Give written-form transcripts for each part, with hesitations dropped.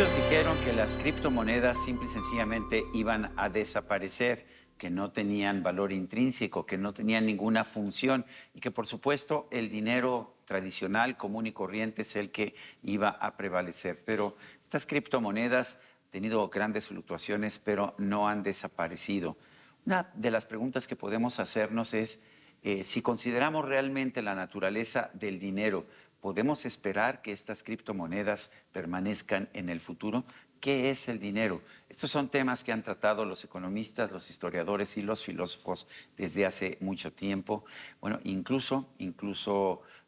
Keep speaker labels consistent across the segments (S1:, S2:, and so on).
S1: Muchos dijeron que las criptomonedas simple y sencillamente iban a desaparecer, que no tenían valor intrínseco, que no tenían ninguna función y que, por supuesto, el dinero tradicional, común y corriente es el que iba a prevalecer. Pero estas criptomonedas han tenido grandes fluctuaciones, pero no han desaparecido. Una de las preguntas que podemos hacernos es si consideramos realmente la naturaleza del dinero, ¿podemos esperar que estas criptomonedas permanezcan en el futuro? ¿Qué es el dinero? Estos son temas que han tratado los economistas, los historiadores y los filósofos desde hace mucho tiempo. Bueno, incluso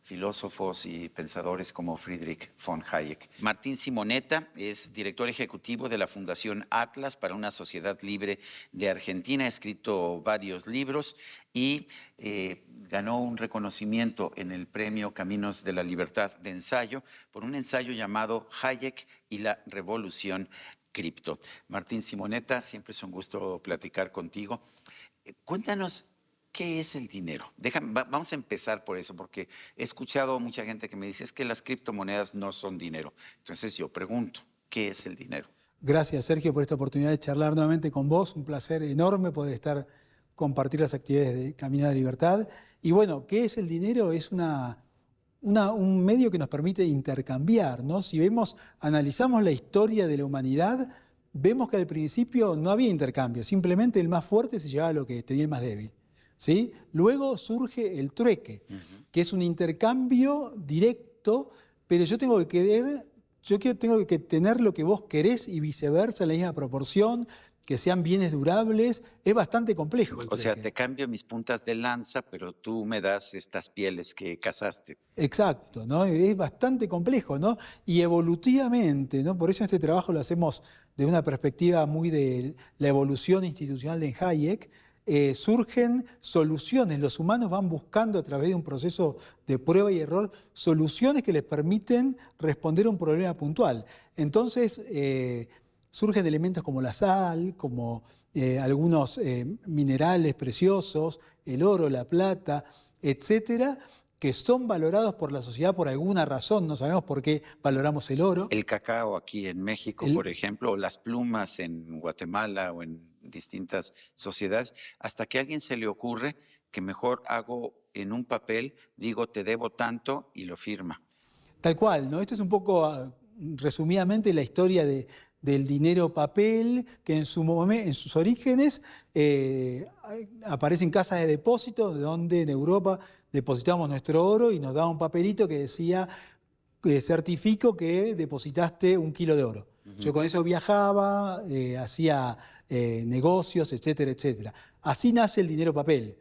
S1: filósofos y pensadores como Friedrich von Hayek. Martín Simonetta es director ejecutivo de la Fundación Atlas para una Sociedad Libre de Argentina. Ha escrito varios libros y ganó un reconocimiento en el premio Caminos de la Libertad de ensayo por un ensayo llamado Hayek y la Revolución Cripto. Martín Simonetta, siempre es un gusto platicar contigo. Cuéntanos, ¿qué es el dinero? Vamos a empezar por eso, porque he escuchado a mucha gente que me dice es que las criptomonedas no son dinero. Entonces yo pregunto, ¿qué es el dinero?
S2: Gracias, Sergio, por esta oportunidad de charlar nuevamente con vos. Un placer enorme poder compartir las actividades de Camino de la Libertad. Y bueno, ¿qué es el dinero? Es un medio que nos permite intercambiar, ¿no? Si analizamos la historia de la humanidad, vemos que al principio no había intercambio, simplemente el más fuerte se llevaba lo que tenía el más débil, ¿sí? Luego surge el trueque, que es un intercambio directo, pero yo tengo que tener lo que vos querés y viceversa en la misma proporción, que sean bienes durables. Es bastante complejo el trueque.
S1: O sea, te cambio mis puntas de lanza, pero tú me das estas pieles que cazaste.
S2: Exacto, ¿no? Es bastante complejo, ¿no? Y evolutivamente, ¿no? Por eso este trabajo lo hacemos de una perspectiva muy de la evolución institucional de Hayek. Surgen soluciones, los humanos van buscando a través de un proceso de prueba y error soluciones que les permiten responder a un problema puntual. Entonces, surgen elementos como la sal, como algunos minerales preciosos, el oro, la plata, etcétera, que son valorados por la sociedad por alguna razón. No sabemos por qué valoramos el oro.
S1: El cacao aquí en México, por ejemplo, o las plumas en Guatemala o en distintas sociedades, hasta que a alguien se le ocurre que mejor hago en un papel, digo te debo tanto y lo firma.
S2: Tal cual, ¿no? Esto es un poco, resumidamente, la historia del dinero papel, que en sus orígenes aparecen casas de depósito, donde en Europa depositamos nuestro oro y nos daba un papelito que decía, certifico que depositaste 1 kilo de oro. Yo con eso viajaba, hacía negocios, etcétera, etcétera. Así nace el dinero papel.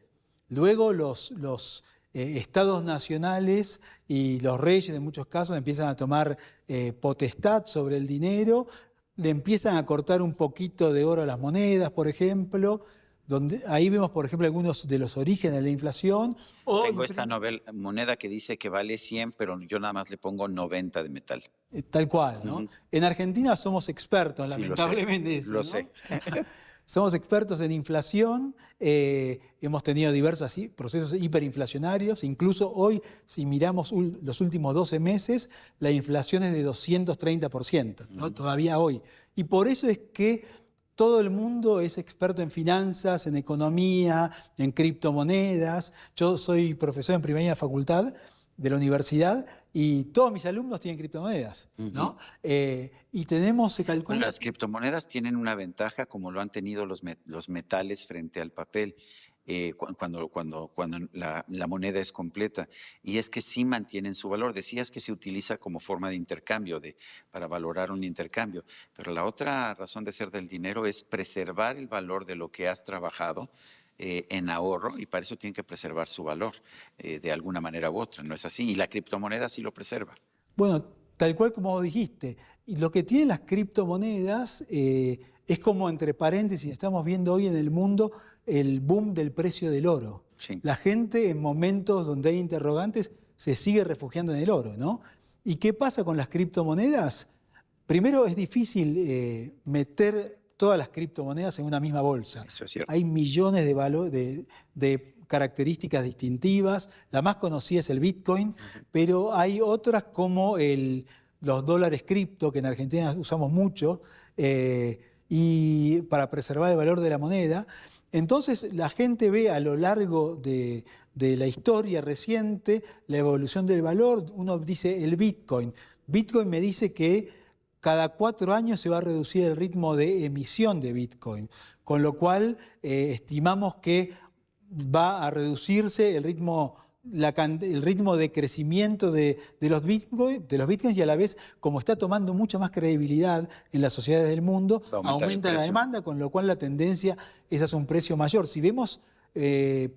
S2: Luego los estados nacionales y los reyes en muchos casos empiezan a tomar potestad sobre el dinero, le empiezan a cortar un poquito de oro a las monedas, por ejemplo, ahí vemos, por ejemplo, algunos de los orígenes de la inflación.
S1: Tengo esta moneda que dice que vale 100, pero yo nada más le pongo 90 de metal.
S2: Tal cual, ¿no? En Argentina somos expertos, lamentablemente,
S1: lo sé.
S2: Somos expertos en inflación, hemos tenido diversos procesos hiperinflacionarios, incluso hoy, si miramos los últimos 12 meses, la inflación es de 230%, ¿no? Todavía hoy. Y por eso es que todo el mundo es experto en finanzas, en economía, en criptomonedas. Yo soy profesor en primera año de facultad de la universidad y todos mis alumnos tienen criptomonedas, ¿no? Y se calcula...
S1: Bueno, las criptomonedas tienen una ventaja como lo han tenido los metales frente al papel cuando la moneda es completa, y es que sí mantienen su valor. Decías que se utiliza como forma de intercambio, para valorar un intercambio, pero la otra razón de ser del dinero es preservar el valor de lo que has trabajado en ahorro, y para eso tienen que preservar su valor de alguna manera u otra, ¿no es así? Y la criptomoneda sí lo preserva.
S2: Bueno, tal cual como dijiste, y lo que tienen las criptomonedas es como, entre paréntesis, estamos viendo hoy en el mundo el boom del precio del oro.
S1: Sí.
S2: La gente en momentos donde hay interrogantes se sigue refugiando en el oro, ¿no? ¿Y qué pasa con las criptomonedas? Primero, es difícil meter todas las criptomonedas en una misma bolsa.
S1: Eso es cierto.
S2: Hay millones de características distintivas. La más conocida es el Bitcoin, pero hay otras como el los dólares cripto, que en Argentina usamos mucho, y para preservar el valor de la moneda. Entonces la gente ve a lo largo de la historia reciente la evolución del valor. Uno dice el Bitcoin. Bitcoin me dice que cada 4 años se va a reducir el ritmo de emisión de Bitcoin, con lo cual estimamos que va a reducirse el ritmo de crecimiento de los bitcoins y a la vez, como está tomando mucha más credibilidad en las sociedades del mundo, aumenta la demanda, con lo cual la tendencia es hacia un precio mayor. Si vemos,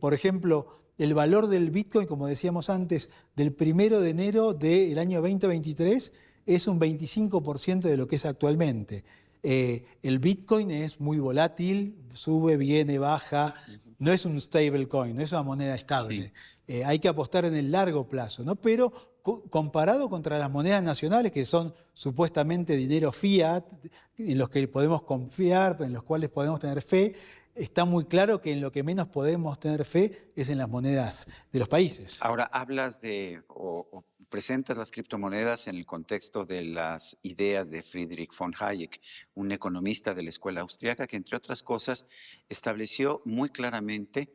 S2: por ejemplo, el valor del bitcoin, como decíamos antes, del 1 de enero del año 2023, es un 25% de lo que es actualmente. El Bitcoin es muy volátil, sube, viene, baja, no es un stablecoin, no es una moneda estable. Sí. Hay que apostar en el largo plazo, ¿no? Pero comparado contra las monedas nacionales, que son supuestamente dinero fiat, en los que podemos confiar, en los cuales podemos tener fe, está muy claro que en lo que menos podemos tener fe es en las monedas de los países.
S1: Ahora, hablas de, o presentas las criptomonedas en el contexto de las ideas de Friedrich von Hayek, un economista de la escuela austriaca que, entre otras cosas, estableció muy claramente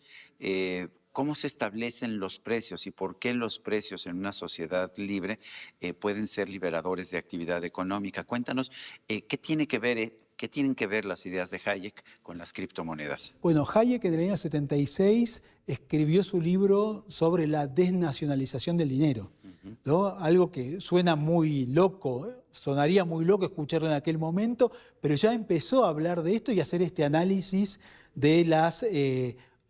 S1: cómo se establecen los precios y por qué los precios en una sociedad libre pueden ser liberadores de actividad económica. Cuéntanos, ¿qué tienen que ver las ideas de Hayek con las criptomonedas?
S2: Bueno, Hayek en el año 76 escribió su libro sobre la desnacionalización del dinero, ¿no? Algo que suena muy loco, sonaría muy loco escucharlo en aquel momento, pero ya empezó a hablar de esto y a hacer este análisis de la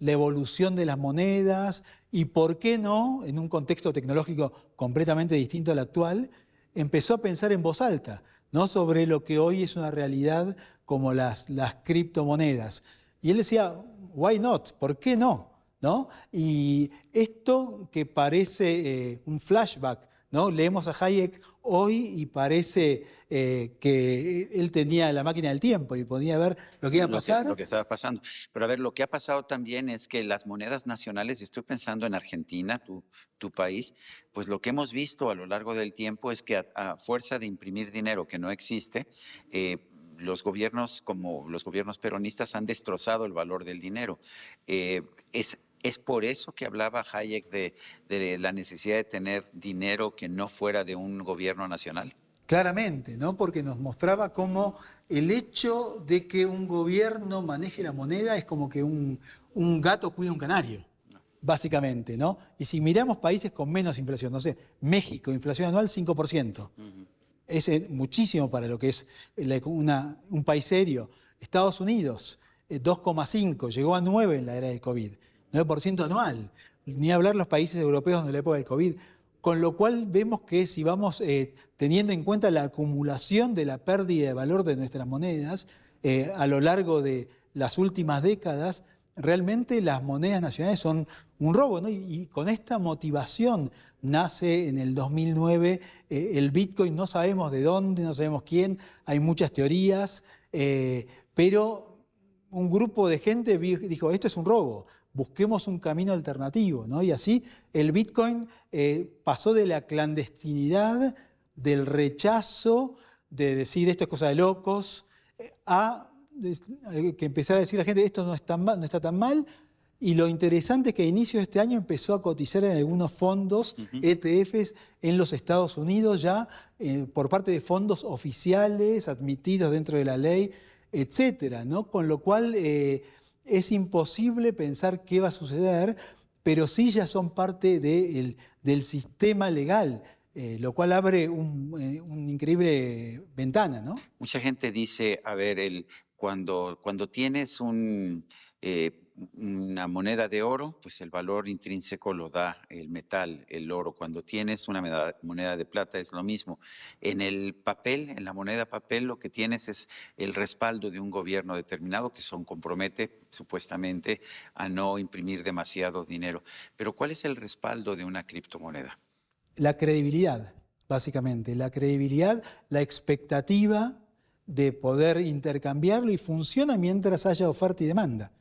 S2: evolución de las monedas y, ¿por qué no?, en un contexto tecnológico completamente distinto al actual, empezó a pensar en voz alta, ¿no?, sobre lo que hoy es una realidad como las criptomonedas. Y él decía, why not? ¿Por qué no? ¿No? Y esto que parece un flashback, ¿no? Leemos a Hayek hoy y parece que él tenía la máquina del tiempo y podía ver lo que iba a pasar.
S1: Lo que estaba pasando. Pero a ver, lo que ha pasado también es que las monedas nacionales, y estoy pensando en Argentina, tu país, pues lo que hemos visto a lo largo del tiempo es que a fuerza de imprimir dinero que no existe, los gobiernos, como los gobiernos peronistas, han destrozado el valor del dinero. ¿Es por eso que hablaba Hayek de la necesidad de tener dinero que no fuera de un gobierno nacional?
S2: Claramente, ¿no? Porque nos mostraba cómo el hecho de que un gobierno maneje la moneda es como que un gato cuida un canario, básicamente, ¿no? Y si miramos países con menos inflación, no sé, México, inflación anual 5%. Es muchísimo para lo que es un país serio. Estados Unidos, 2,5, llegó a 9 en la era del COVID. 9% anual, ni hablar los países europeos de la época del COVID, con lo cual vemos que si vamos teniendo en cuenta la acumulación de la pérdida de valor de nuestras monedas a lo largo de las últimas décadas, realmente las monedas nacionales son un robo, ¿no? Y con esta motivación nace en el 2009 el Bitcoin, no sabemos de dónde, no sabemos quién, hay muchas teorías, pero un grupo de gente dijo, esto es un robo. Busquemos un camino alternativo, ¿no? Y así el Bitcoin pasó de la clandestinidad, del rechazo, de decir esto es cosa de locos, a que empezar a decir a la gente esto no está tan mal. Y lo interesante es que a inicio de este año empezó a cotizar en algunos fondos, ETFs, en los Estados Unidos ya, por parte de fondos oficiales, admitidos dentro de la ley, etcétera, ¿no? Con lo cual es imposible pensar qué va a suceder, pero sí ya son parte del sistema legal, lo cual abre una increíble ventana, ¿no?
S1: Mucha gente dice, a ver, cuando tienes una moneda de oro, pues el valor intrínseco lo da el metal, el oro. Cuando tienes una moneda de plata es lo mismo. En el papel, en la moneda papel, lo que tienes es el respaldo de un gobierno determinado que se compromete supuestamente a no imprimir demasiado dinero. Pero ¿cuál es el respaldo de una criptomoneda?
S2: La credibilidad, básicamente. La credibilidad, la expectativa de poder intercambiarlo, y funciona mientras haya oferta y demanda,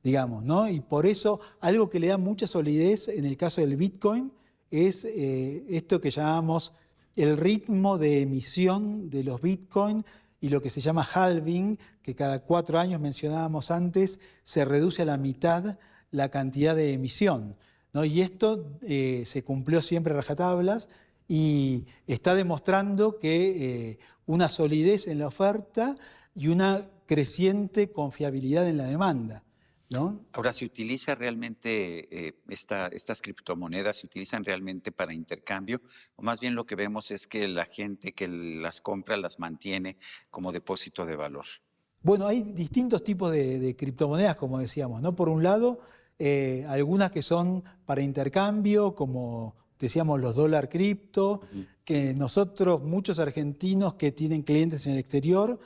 S2: digamos, ¿no? Y por eso algo que le da mucha solidez en el caso del Bitcoin es esto que llamamos el ritmo de emisión de los Bitcoin y lo que se llama halving, que cada 4 años mencionábamos antes, se reduce a la mitad la cantidad de emisión, ¿no? Y esto se cumplió siempre a rajatablas y está demostrando que una solidez en la oferta y una creciente confiabilidad en la demanda, ¿no?
S1: Ahora, ¿se utiliza realmente estas criptomonedas, se utilizan realmente para intercambio? O más bien lo que vemos es que la gente que las compra las mantiene como depósito de valor.
S2: Bueno, hay distintos tipos de criptomonedas, como decíamos, ¿no? Por un lado, algunas que son para intercambio, como decíamos los dólar cripto, que nosotros, muchos argentinos que tienen clientes en el exterior,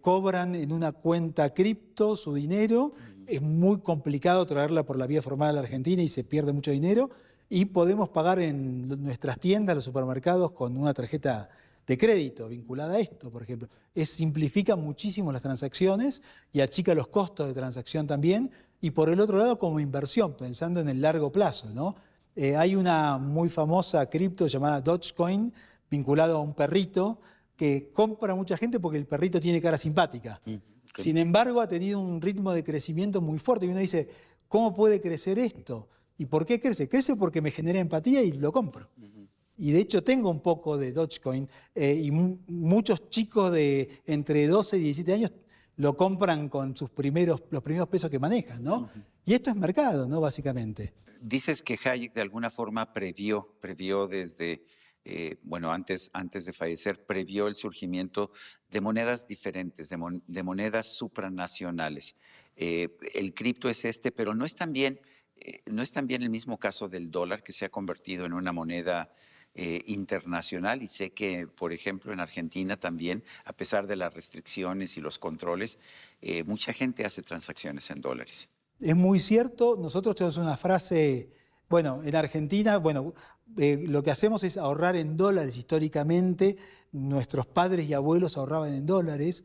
S2: cobran en una cuenta cripto su dinero. Es muy complicado traerla por la vía formal a la Argentina y se pierde mucho dinero. Y podemos pagar en nuestras tiendas, los supermercados, con una tarjeta de crédito vinculada a esto, por ejemplo. Simplifica muchísimo las transacciones y achica los costos de transacción también. Y por el otro lado, como inversión, pensando en el largo plazo, ¿no? Hay una muy famosa cripto llamada Dogecoin, vinculado a un perrito, que compra mucha gente porque el perrito tiene cara simpática. Sin embargo, ha tenido un ritmo de crecimiento muy fuerte. Y uno dice, ¿cómo puede crecer esto? ¿Y por qué crece? Crece porque me genera empatía y lo compro. Y de hecho tengo un poco de Dogecoin y muchos chicos de entre 12 y 17 años lo compran con los primeros pesos que manejan, ¿no? Y esto es mercado, ¿no? Básicamente.
S1: Dices que Hayek de alguna forma previó desde, antes de fallecer, previó el surgimiento de monedas diferentes, de monedas supranacionales. El cripto es pero no es también el mismo caso del dólar, que se ha convertido en una moneda internacional, y sé que, por ejemplo, en Argentina también, a pesar de las restricciones y los controles, mucha gente hace transacciones en dólares.
S2: Es muy cierto. Nosotros tenemos una frase, bueno, en Argentina, lo que hacemos es ahorrar en dólares históricamente. Nuestros padres y abuelos ahorraban en dólares,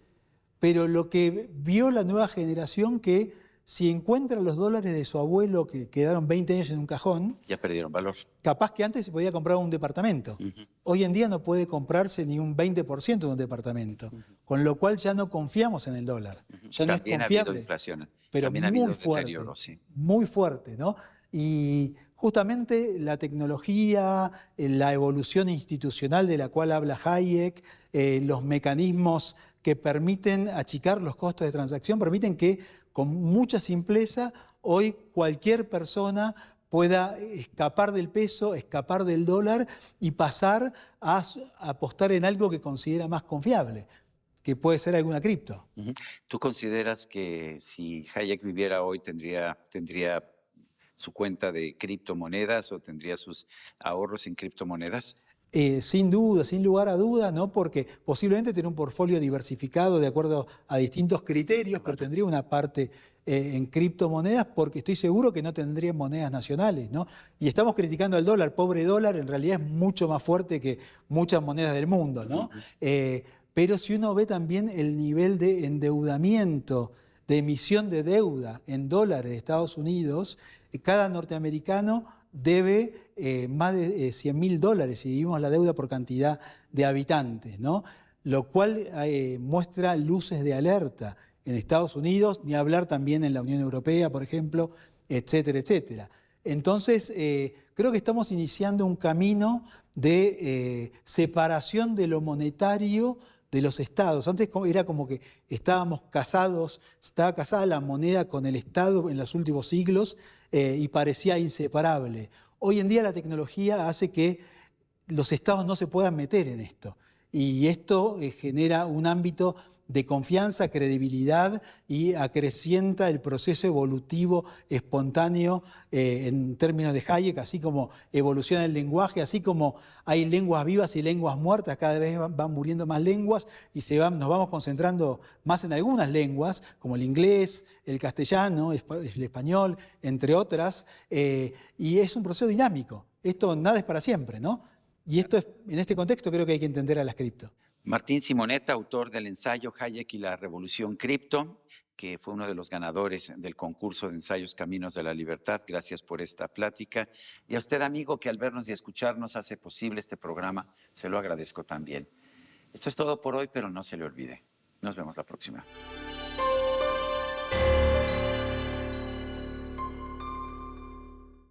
S2: pero lo que vio la nueva generación, que si encuentran los dólares de su abuelo que quedaron 20 años en un cajón,
S1: ya perdieron valor.
S2: Capaz que antes se podía comprar un departamento. Hoy en día no puede comprarse ni un 20% de un departamento, con lo cual ya no confiamos en el dólar. Ya no
S1: También
S2: es
S1: ha
S2: confiable,
S1: habido inflación,
S2: pero
S1: también ha
S2: muy
S1: habido
S2: fuerte,
S1: deterioro, sí.
S2: muy fuerte, ¿no? Y justamente la tecnología, la evolución institucional de la cual habla Hayek, los mecanismos que permiten achicar los costos de transacción, permiten que con mucha simpleza hoy cualquier persona pueda escapar del peso, escapar del dólar y pasar a apostar en algo que considera más confiable, que puede ser alguna cripto.
S1: ¿Tú consideras que si Hayek viviera hoy tendría su cuenta de criptomonedas o tendría sus ahorros en criptomonedas?
S2: Sin duda, sin lugar a duda, ¿no? Porque posiblemente tiene un portfolio diversificado de acuerdo a distintos criterios, pero tendría una parte en criptomonedas, porque estoy seguro que no tendría monedas nacionales, ¿no? Y estamos criticando al dólar, pobre dólar, en realidad es mucho más fuerte que muchas monedas del mundo, ¿no? Pero si uno ve también el nivel de endeudamiento, de emisión de deuda en dólares de Estados Unidos, cada norteamericano debe más de $100.000 si dividimos la deuda por cantidad de habitantes, ¿no? Lo cual muestra luces de alerta en Estados Unidos, ni hablar también en la Unión Europea, por ejemplo, etcétera, etcétera. Entonces, creo que estamos iniciando un camino de separación de lo monetario de los estados. Antes era como que estaba casada la moneda con el Estado en los últimos siglos y parecía inseparable. Hoy en día la tecnología hace que los estados no se puedan meter en esto. Y esto genera un ámbito de confianza, credibilidad y acrecienta el proceso evolutivo espontáneo en términos de Hayek, así como evoluciona el lenguaje, así como hay lenguas vivas y lenguas muertas, cada vez van muriendo más lenguas y nos vamos concentrando más en algunas lenguas, como el inglés, el castellano, el español, entre otras, y es un proceso dinámico. Esto nada es para siempre, ¿no? Y en este contexto creo que hay que entender a las cripto.
S1: Martín Simonetta, autor del ensayo Hayek y la Revolución Cripto, que fue uno de los ganadores del concurso de ensayos Caminos de la Libertad. Gracias por esta plática. Y a usted, amigo, que al vernos y escucharnos hace posible este programa, se lo agradezco también. Esto es todo por hoy, pero no se le olvide. Nos vemos la próxima.